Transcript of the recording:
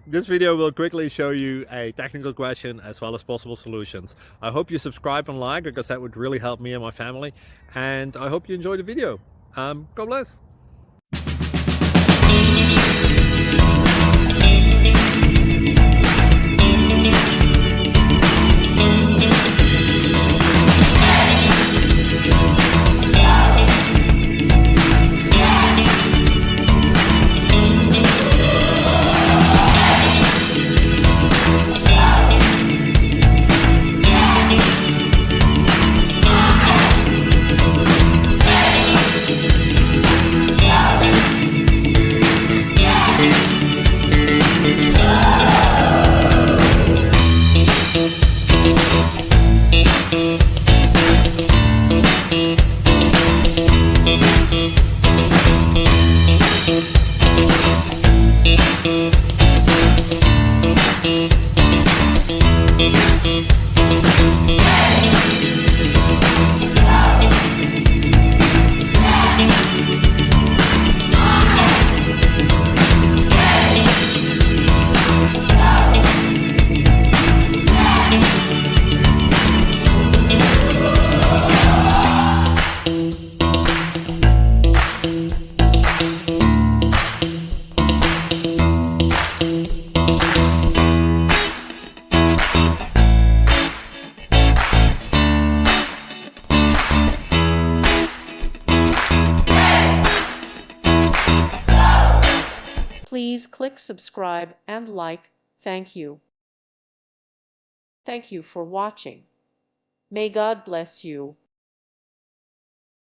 This video will quickly show you a technical question as well as possible solutions. I hope you subscribe and like because that would really help me and my family. And I hope you enjoy the video. God bless. Please click subscribe and like. Thank you. Thank you for watching. May God bless you.